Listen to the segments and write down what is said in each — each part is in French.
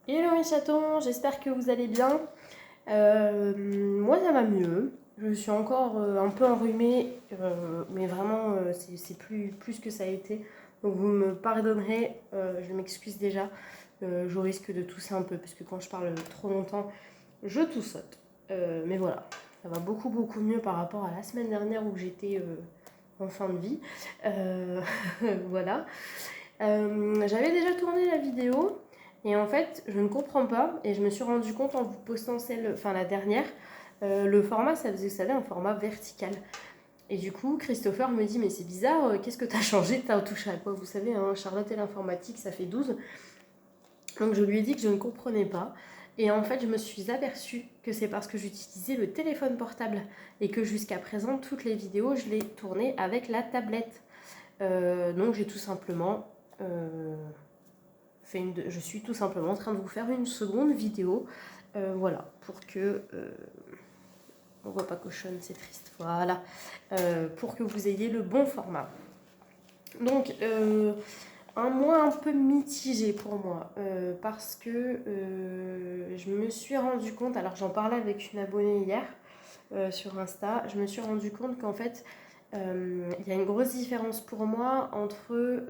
Hello mes chatons, j'espère que vous allez bien. Moi ça va mieux. Je suis encore un peu enrhumée, mais vraiment c'est plus que ça a été. Donc vous me pardonnerez, je m'excuse déjà. Je risque de tousser un peu, parce que quand je parle trop longtemps, je toussote. Mais voilà, ça va beaucoup mieux par rapport à la semaine dernière où j'étais en fin de vie. Euh, voilà. J'avais déjà tourné la vidéo et en fait je ne comprends pas et je me suis rendu compte en vous postant la dernière, le format ça faisait, vous savez, un format vertical. Et du coup Christopher me dit mais c'est bizarre, qu'est-ce que t'as changé, t'as touché à quoi? Vous savez, hein, Charlotte et l'informatique ça fait 12. Donc je lui ai dit que je ne comprenais pas. Et en fait, je me suis aperçue que c'est parce que j'utilisais le téléphone portable et que jusqu'à présent, toutes les vidéos, je les tournais avec la tablette. Donc j'ai tout simplement je suis tout simplement en train de vous faire une seconde vidéo. Voilà, pour que... on voit pas cochonne, c'est triste. Voilà, pour que vous ayez le bon format. Donc, un mois un peu mitigé pour moi, parce que je me suis rendu compte, alors j'en parlais avec une abonnée hier sur Insta, je me suis rendu compte qu'en fait, il y a une grosse différence pour moi entre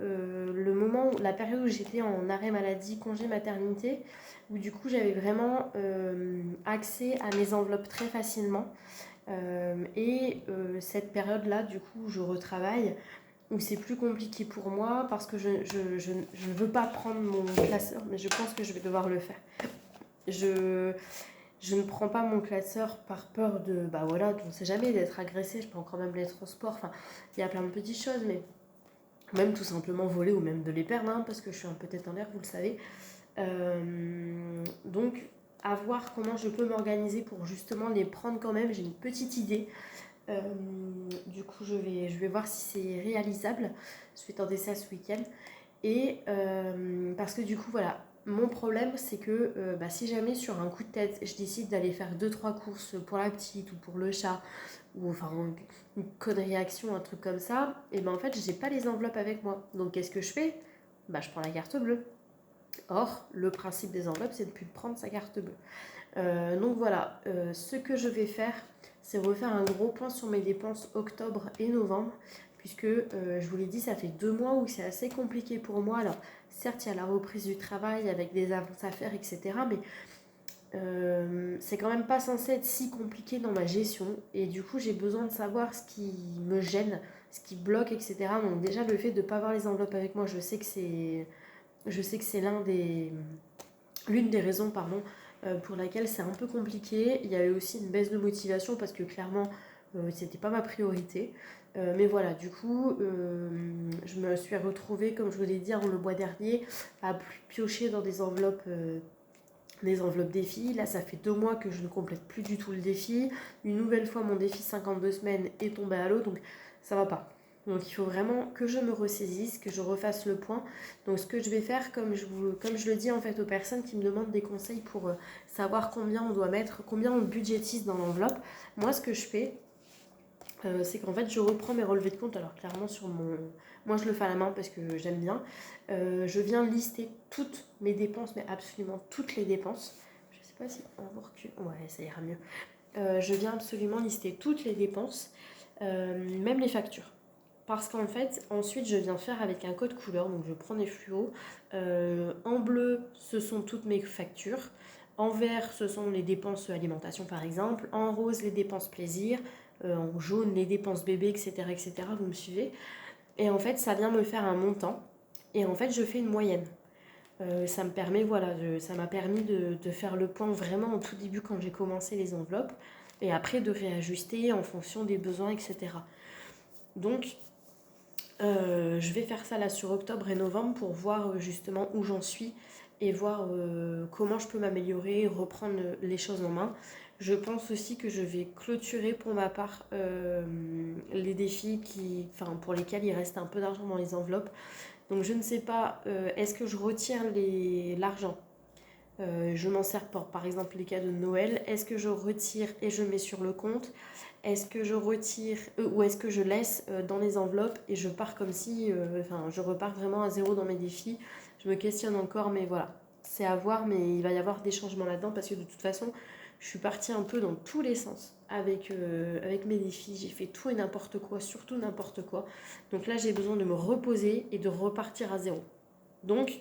la période où j'étais en arrêt maladie, congé maternité, où du coup j'avais vraiment accès à mes enveloppes très facilement, et cette période-là, du coup, où je retravaille, où c'est plus compliqué pour moi parce que je ne veux pas prendre mon classeur, mais je pense que je vais devoir le faire. Je, je ne prends pas mon classeur par peur de, bah voilà, on ne sait jamais, d'être agressé, je peux encore même l'être au sport, enfin, il y a plein de petites choses, mais même tout simplement voler ou même de les perdre, hein, parce que je suis un peu tête en l'air, vous le savez. Donc, à voir comment je peux m'organiser pour justement les prendre quand même, j'ai une petite idée. Euh, du coup, je vais voir si c'est réalisable. Je vais tenter ça ce week-end. Et parce que du coup, voilà, mon problème, c'est que si jamais sur un coup de tête, je décide d'aller faire deux trois courses pour la petite ou pour le chat, ou enfin une connerie action, un truc comme ça, et ben en fait, j'ai pas les enveloppes avec moi. Donc qu'est-ce que je fais? Je prends la carte bleue. Or, le principe des enveloppes, c'est de ne plus prendre sa carte bleue. Donc voilà, ce que je vais faire, c'est refaire un gros point sur mes dépenses octobre et novembre, puisque je vous l'ai dit, ça fait 2 mois où c'est assez compliqué pour moi. Alors certes, il y a la reprise du travail avec des avances à faire, etc. Mais c'est quand même pas censé être si compliqué dans ma gestion. Et du coup, j'ai besoin de savoir ce qui me gêne, ce qui bloque, etc. Donc déjà, le fait de ne pas avoir les enveloppes avec moi, je sais que c'est l'une des raisons, pardon, pour laquelle c'est un peu compliqué. Il y avait aussi une baisse de motivation parce que clairement, c'était pas ma priorité. Mais voilà, du coup, je me suis retrouvée, comme je vous l'ai dit le mois dernier, à piocher dans des enveloppes défis. Là, ça fait 2 mois que je ne complète plus du tout le défi. Une nouvelle fois, mon défi 52 semaines est tombé à l'eau, donc ça va pas. Donc il faut vraiment que je me ressaisisse, que je refasse le point. Donc ce que je vais faire, comme je le dis en fait aux personnes qui me demandent des conseils pour savoir combien on doit mettre, combien on budgétise dans l'enveloppe, moi ce que je fais, c'est qu'en fait je reprends mes relevés de compte. Alors clairement moi je le fais à la main parce que j'aime bien. Je viens lister toutes mes dépenses, mais absolument toutes les dépenses. Je sais pas si on va recule. Ouais, ça ira mieux. Je viens absolument lister toutes les dépenses, même les factures. Parce qu'en fait, ensuite, je viens faire avec un code couleur. Donc, je prends des fluos. En bleu, ce sont toutes mes factures. En vert, ce sont les dépenses alimentation, par exemple. En rose, les dépenses plaisir. En jaune, les dépenses bébé, etc., etc. Vous me suivez? Et en fait, ça vient me faire un montant. Et en fait, je fais une moyenne. Ça me permet, voilà, ça m'a permis de faire le point vraiment au tout début quand j'ai commencé les enveloppes. Et après, de réajuster en fonction des besoins, etc. Donc, je vais faire ça là sur octobre et novembre pour voir justement où j'en suis et voir comment je peux m'améliorer, reprendre les choses en main. Je pense aussi que je vais clôturer pour ma part les défis pour lesquels il reste un peu d'argent dans les enveloppes. Donc je ne sais pas, est-ce que je retire l'argent, je m'en sers pour par exemple les cadeaux de Noël. Est-ce que je retire et je mets sur le compte? Est-ce que je retire ou est-ce que je laisse dans les enveloppes et je pars comme si, je repars vraiment à zéro dans mes défis? Je me questionne encore, mais voilà. c'est à voir, mais il va y avoir des changements là-dedans parce que de toute façon, je suis partie un peu dans tous les sens avec mes défis. J'ai fait tout et n'importe quoi, surtout n'importe quoi. Donc là, j'ai besoin de me reposer et de repartir à zéro. Donc,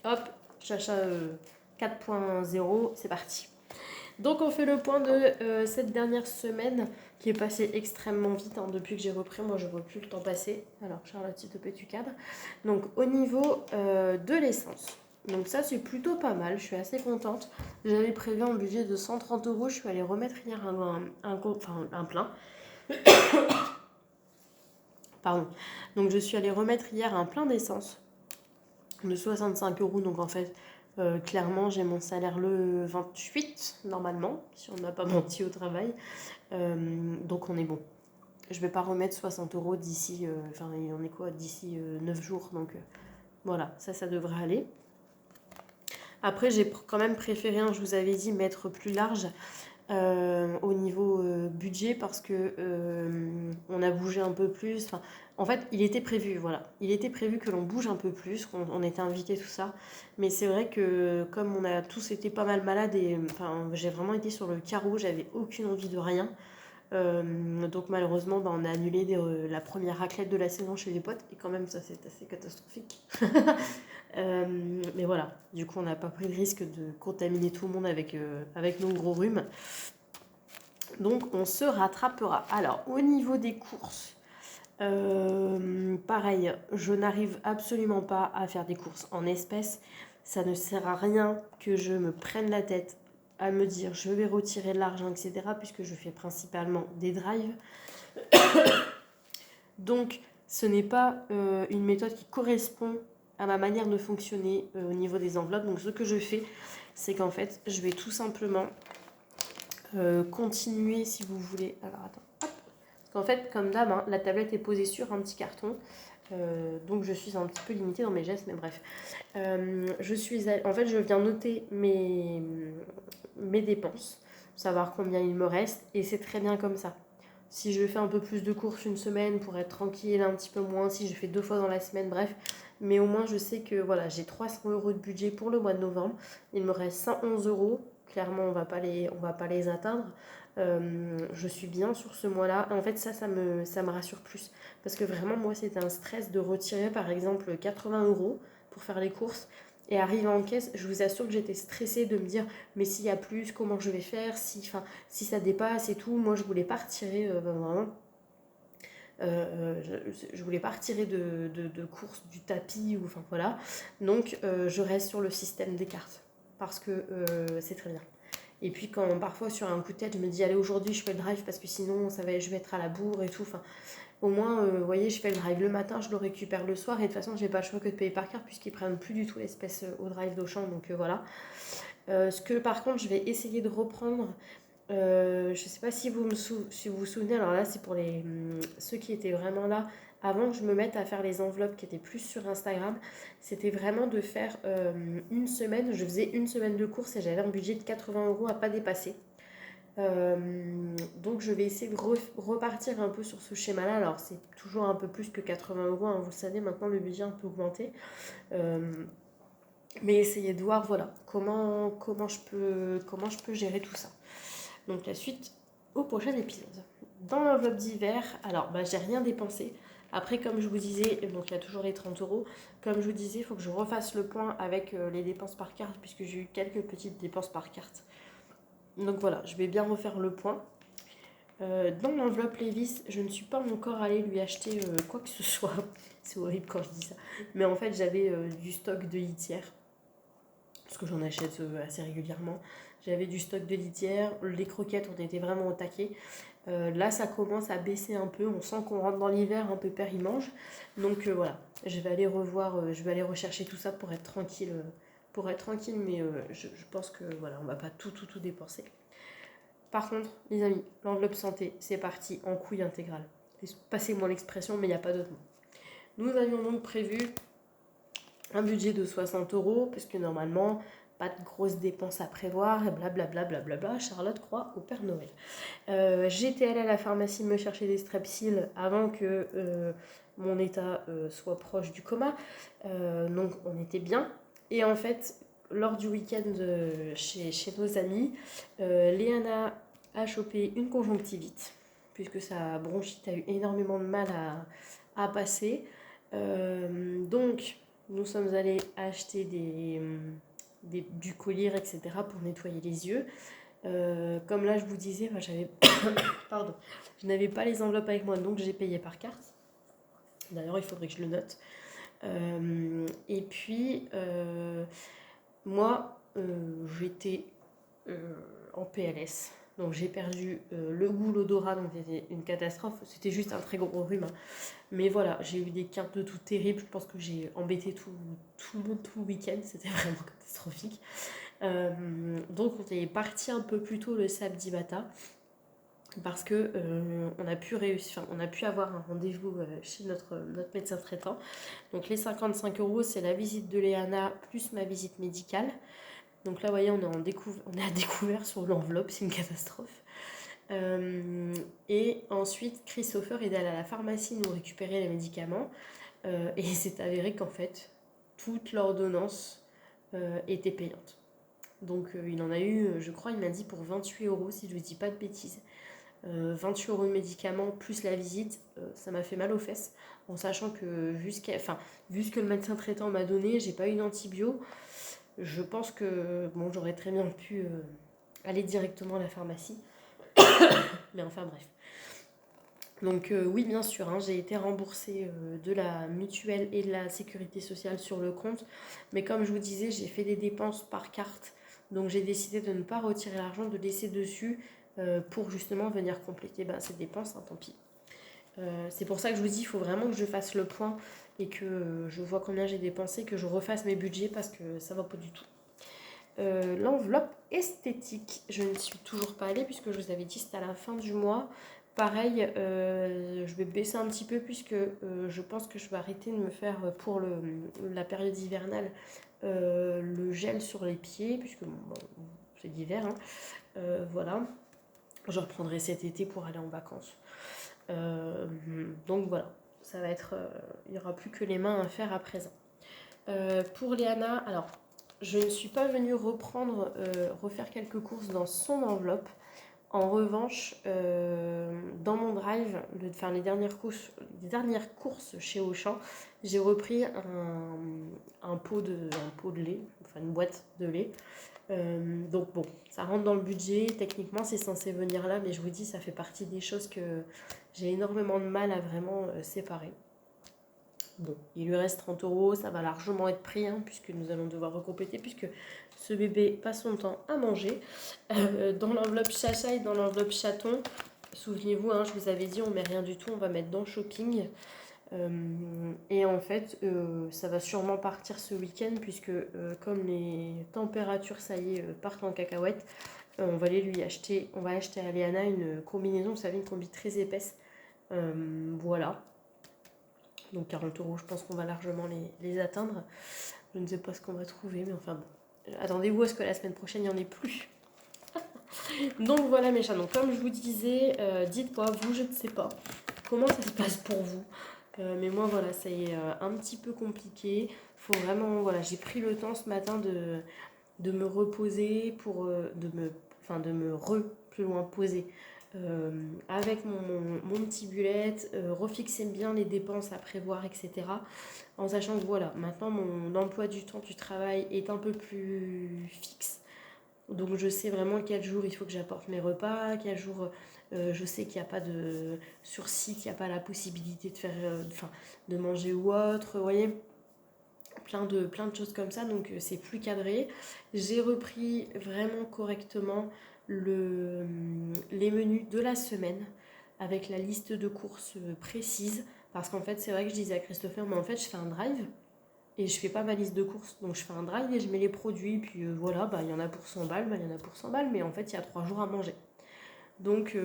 hop, Chacha 4.0, c'est parti. Donc on fait le point de cette dernière semaine qui est passée extrêmement vite hein, depuis que j'ai repris. Moi je ne vois plus le temps passer. Alors Charlotte, s'il te plaît, tu cadres. Donc au niveau de l'essence. Donc ça c'est plutôt pas mal, je suis assez contente. J'avais prévu un budget de 130 euros. Je suis allée remettre hier un plein. Pardon. Donc je suis allée remettre hier un plein d'essence de 65 euros. Donc en fait, clairement, j'ai mon salaire le 28, normalement, si on n'a pas menti au travail. Donc on est bon. Je vais pas remettre 60 euros d'ici, il en est quoi, d'ici 9 jours. Donc voilà, ça devrait aller. Après, j'ai quand même préféré, je vous avais dit, mettre plus large au niveau budget parce que on a bougé un peu plus. Enfin, en fait, il était prévu, voilà. Il était prévu que l'on bouge un peu plus, qu'on était invité, tout ça. Mais c'est vrai que comme on a tous été pas mal malades et j'ai vraiment été sur le carreau, j'avais aucune envie de rien. Donc malheureusement, on a annulé la première raclette de la saison chez les potes. Et quand même, ça c'est assez catastrophique. Mais voilà, du coup, on n'a pas pris le risque de contaminer tout le monde avec nos gros rhumes. Donc, on se rattrapera. Alors, au niveau des courses, pareil, je n'arrive absolument pas à faire des courses en espèces. Ça ne sert à rien que je me prenne la tête à me dire je vais retirer de l'argent, etc. puisque je fais principalement des drives. Donc, ce n'est pas une méthode qui correspond à ma manière de fonctionner au niveau des enveloppes. Donc, ce que je fais, c'est qu'en fait, je vais tout simplement continuer, si vous voulez. Alors, attends. Hop. Parce qu'en fait, comme d'hab, hein, la tablette est posée sur un petit carton. Donc, je suis un petit peu limitée dans mes gestes, mais bref. En fait, je viens noter mes dépenses, savoir combien il me reste, et c'est très bien comme ça. Si je fais un peu plus de courses une semaine pour être tranquille, un petit peu moins, si je fais 2 fois dans la semaine, bref. Mais au moins, je sais que voilà, j'ai 300 euros de budget pour le mois de novembre. Il me reste 111 euros. Clairement, on va pas les atteindre. Je suis bien sur ce mois-là. En fait, ça me rassure plus. Parce que vraiment, moi, c'était un stress de retirer, par exemple, 80 euros pour faire les courses. Et arrivé en caisse, je vous assure que j'étais stressée de me dire mais s'il y a plus, comment je vais faire, si ça dépasse et tout. Moi, je voulais pas retirer vraiment. Je voulais pas retirer de course du tapis ou enfin voilà. Donc, je reste sur le système des cartes parce que c'est très bien. Et puis quand parfois sur un coup de tête, je me dis allez aujourd'hui je fais le drive parce que sinon je vais être à la bourre et tout. Enfin, au moins, vous voyez, je fais le drive le matin, je le récupère le soir et de toute façon, j'ai pas le choix que de payer par carte puisqu'ils prennent plus du tout l'espèce au drive d'Auchan. Donc voilà. Ce que par contre, je vais essayer de reprendre. Je sais pas si vous vous souvenez, alors là, c'est pour ceux qui étaient vraiment là. Avant que je me mette à faire les enveloppes qui étaient plus sur Instagram, c'était vraiment de faire une semaine. Je faisais une semaine de course et j'avais un budget de 80 euros à pas dépasser. Donc je vais essayer de repartir un peu sur ce schéma là. Alors c'est toujours un peu plus que 80 euros, hein, vous le savez, maintenant le budget a un peu augmenté, mais essayez de voir voilà comment je peux gérer tout ça. Donc la suite au prochain épisode. Dans l'enveloppe d'hiver, alors j'ai rien dépensé. Après, comme je vous disais, donc il y a toujours les 30 euros. Comme je vous disais, il faut que je refasse le point avec les dépenses par carte puisque j'ai eu quelques petites dépenses par carte. Donc voilà, je vais bien refaire le point. Dans l'enveloppe Levi's, je ne suis pas encore allée lui acheter quoi que ce soit. C'est horrible quand je dis ça. Mais en fait, j'avais du stock de litière. Parce que j'en achète assez régulièrement. J'avais du stock de litière. Les croquettes, on était vraiment au taquet. Là, ça commence à baisser un peu. On sent qu'on rentre dans l'hiver, un peu père, il mange. Donc voilà, je vais aller rechercher tout ça pour être tranquille. Mais je pense que voilà, on va pas tout dépenser. Par contre, les amis, l'enveloppe santé, c'est parti en couille intégrale. Passez-moi l'expression, mais il n'y a pas d'autre mot. Nous avions donc prévu un budget de 60 euros, parce que normalement, pas de grosses dépenses à prévoir, et blablabla, blablabla. Charlotte croit au Père Noël. J'étais allée à la pharmacie me chercher des Strepsil avant que mon état soit proche du coma. Donc on était bien. Et en fait, lors du week-end chez nos amis, Léana a chopé une conjonctivite, puisque sa bronchite a eu énormément de mal à passer. Donc, nous sommes allés acheter du collyre, etc. pour nettoyer les yeux. Comme là, je vous disais, pardon, je n'avais pas les enveloppes avec moi, donc j'ai payé par carte. D'ailleurs, il faudrait que je le note. Et puis, moi, j'étais en PLS. Donc j'ai perdu le goût, l'odorat, donc c'était une catastrophe. C'était juste un très gros rhume, hein. Mais voilà, j'ai eu des quintes de tout terribles. Je pense que j'ai embêté tout le monde tout le week-end. C'était vraiment catastrophique. Donc on est parti un peu plus tôt le samedi matin. Parce que on a pu avoir un rendez-vous chez notre médecin traitant. Donc les 55 €, c'est la visite de Léana plus ma visite médicale. Donc là, vous voyez, on est à découvert sur l'enveloppe, c'est une catastrophe. Et ensuite, Christopher est allé à la pharmacie nous récupérer les médicaments. Et il s'est avéré qu'en fait, toute l'ordonnance était payante. Donc il en a eu, je crois, il m'a dit pour 28 € si je ne dis pas de bêtises. 28 € de médicaments plus la visite, ça m'a fait mal aux fesses, en sachant que vu ce que le médecin traitant m'a donné, j'ai pas eu d'antibio. Je pense que bon, j'aurais très bien pu aller directement à la pharmacie, mais enfin bref. Donc oui, bien sûr, hein, j'ai été remboursée de la mutuelle et de la sécurité sociale sur le compte, mais comme je vous disais, j'ai fait des dépenses par carte, donc j'ai décidé de ne pas retirer l'argent, de laisser dessus pour justement venir compléter ces dépenses, hein, tant pis. C'est pour ça que je vous dis, il faut vraiment que je fasse le point et que je vois combien j'ai dépensé, que je refasse mes budgets parce que ça va pas du tout. L'enveloppe esthétique, je ne suis toujours pas allée puisque je vous avais dit c'était à la fin du mois. Pareil, je vais baisser un petit peu puisque je pense que je vais arrêter de me faire pour la période hivernale le gel sur les pieds puisque bon, c'est l'hiver, hein. Voilà, je reprendrai cet été pour aller en vacances. Donc voilà, ça va être, il n'y aura plus que les mains à faire à présent. Pour Léana, alors je ne suis pas venue refaire quelques courses dans son enveloppe. En revanche, dans mon drive, les dernières courses chez Auchan, j'ai repris un pot de lait, enfin une boîte de lait. Donc bon, ça rentre dans le budget. Techniquement, c'est censé venir là, mais je vous dis, ça fait partie des choses que j'ai énormément de mal à vraiment séparer. Bon, il lui reste 30 €, ça va largement être pris, hein, puisque nous allons devoir recompléter, puisque ce bébé passe son temps à manger. Dans l'enveloppe chacha et dans l'enveloppe chaton, souvenez-vous, hein, je vous avais dit, on met rien du tout, on va mettre dans shopping. Et en fait, ça va sûrement partir ce week-end, puisque comme les températures, ça y est, partent en cacahuète, on va acheter à Léana une combinaison, vous savez, une combi très épaisse. Voilà. Donc 40 €, je pense qu'on va largement les atteindre. Je ne sais pas ce qu'on va trouver, mais enfin bon. Attendez-vous à ce que la semaine prochaine, il n'y en ait plus. Donc voilà mes chats. Donc comme je vous disais, dites-moi, vous, je ne sais pas comment ça se passe pour vous. Mais moi, voilà, c'est un petit peu compliqué. Faut vraiment, voilà, j'ai pris le temps ce matin de me reposer de me plus loin poser avec mon petit bullet, refixer bien les dépenses à prévoir, etc. En sachant que voilà, maintenant mon emploi du temps du travail est un peu plus fixe. Donc je sais vraiment quel jour il faut que j'apporte mes repas, quel jour je sais qu'il n'y a pas de sur site, il n'y a pas la possibilité de faire, de manger ou autre, vous voyez, plein de choses comme ça, donc c'est plus cadré. J'ai repris vraiment correctement les menus de la semaine avec la liste de courses précise, parce qu'en fait c'est vrai que je disais à Christopher, mais en fait je fais un drive et je fais pas ma liste de courses, donc je fais un drive et je mets les produits, puis voilà, il y en a pour 100 balles, il y en a pour 100 balles, mais en fait il y a 3 jours à manger. Donc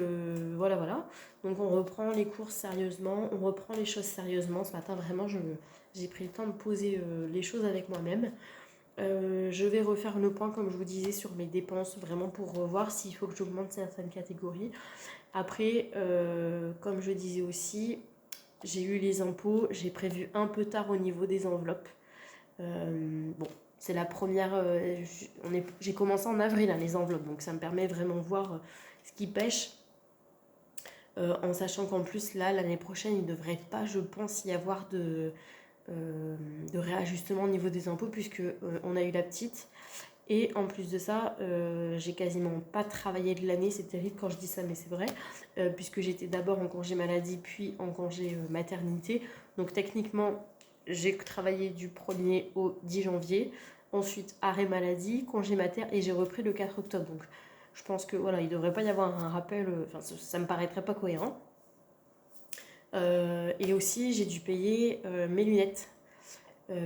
voilà. Donc on reprend les courses sérieusement, on reprend les choses sérieusement. Ce matin, vraiment, j'ai pris le temps de poser les choses avec moi-même. Je vais refaire le point, comme je vous disais, sur mes dépenses, vraiment pour voir s'il faut que j'augmente certaines catégories. Après, comme je disais aussi, j'ai eu les impôts, j'ai prévu un peu tard au niveau des enveloppes. Bon, C'est la première... j'ai commencé en avril hein, les enveloppes, donc ça me permet vraiment de voir ce qui pêche. En sachant qu'en plus, là, l'année prochaine, il ne devrait pas, je pense, y avoir de réajustement au niveau des impôts, puisque on a eu la petite. Et en plus de ça, j'ai quasiment pas travaillé de l'année. C'est terrible quand je dis ça, mais c'est vrai. Puisque j'étais d'abord en congé maladie, puis en congé maternité. Donc techniquement, j'ai travaillé du 1er au 10 janvier. Ensuite, arrêt maladie, congé mater, et j'ai repris le 4 octobre. Donc je pense que voilà, il ne devrait pas y avoir un rappel. Enfin, ça me paraîtrait pas cohérent. Et aussi, j'ai dû payer mes lunettes.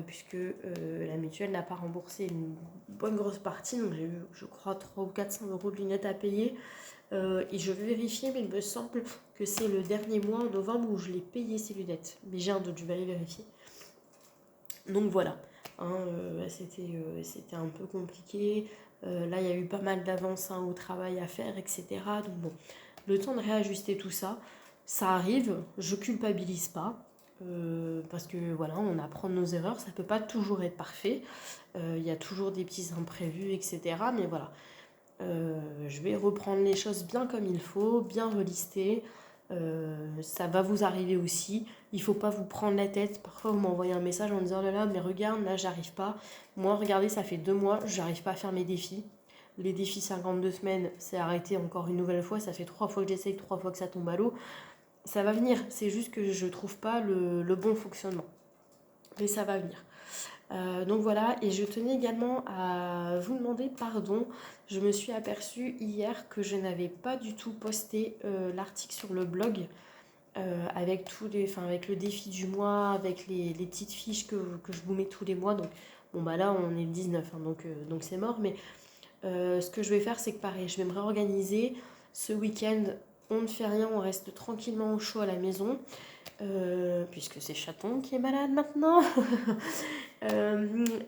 Puisque la mutuelle n'a pas remboursé une bonne grosse partie, donc j'ai eu, je crois, 300 ou 400 euros de lunettes à payer. Et je vais vérifier, mais il me semble que c'est le dernier mois, en novembre, où je l'ai payé ces lunettes. Mais j'ai un doute, je vais aller vérifier. Donc voilà, hein, c'était un peu compliqué. Là, il y a eu pas mal d'avances au travail à faire, etc. Donc bon, le temps de réajuster tout ça, ça arrive, je culpabilise pas. Parce que voilà, on apprend de nos erreurs, ça peut pas toujours être parfait. Il y a toujours des petits imprévus, etc. Mais voilà, je vais reprendre les choses bien comme il faut, bien relister. Ça va vous arriver aussi. Il ne faut pas vous prendre la tête. Parfois, vous m'envoyez un message en me disant oh là là, mais regarde, là, j'arrive pas. Moi, regardez, ça fait 2 mois, j'arrive pas à faire mes défis. Les défis 52 semaines, c'est arrêté encore une nouvelle fois. Ça fait 3 fois que j'essaye, 3 fois que ça tombe à l'eau. Ça va venir. C'est juste que je trouve pas le bon fonctionnement. Mais ça va venir. Donc voilà, et je tenais également à vous demander pardon. Je me suis aperçue hier que je n'avais pas du tout posté l'article sur le blog avec avec le défi du mois, avec les petites fiches que je vous mets tous les mois. Donc bon bah là on est le 19, hein, donc c'est mort. Mais ce que je vais faire, c'est que pareil, je vais me réorganiser. Ce week-end, on ne fait rien, on reste tranquillement au chaud à la maison. Puisque c'est Chaton qui est malade maintenant.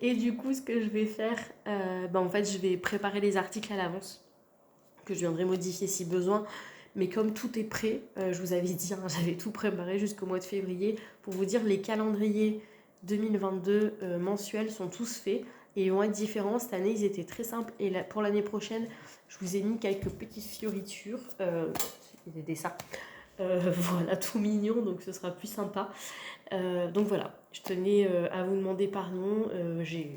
Et du coup, ce que je vais faire, en fait, je vais préparer les articles à l'avance, que je viendrai modifier si besoin. Mais comme tout est prêt, je vous avais dit, hein, j'avais tout préparé jusqu'au mois de février. Pour vous dire, les calendriers 2022 mensuels sont tous faits et ils vont être différents. Cette année, ils étaient très simples. Et pour l'année prochaine, je vous ai mis quelques petites fioritures. Des dessins. Voilà, tout mignon, donc ce sera plus sympa. Donc voilà, je tenais à vous demander pardon. J'ai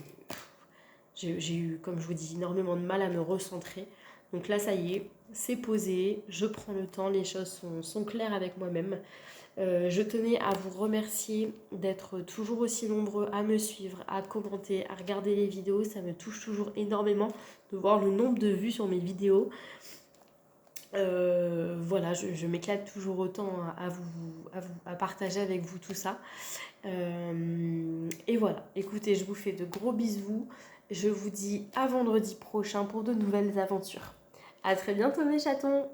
eu, comme je vous dis, énormément de mal à me recentrer. Donc là, ça y est, c'est posé, je prends le temps, les choses sont claires avec moi-même. Je tenais à vous remercier d'être toujours aussi nombreux à me suivre, à commenter, à regarder les vidéos. Ça me touche toujours énormément de voir le nombre de vues sur mes vidéos. Voilà, je m'éclate toujours autant à partager avec vous tout ça. Et voilà, écoutez, je vous fais de gros bisous. Je vous dis à vendredi prochain pour de nouvelles aventures. À très bientôt mes chatons!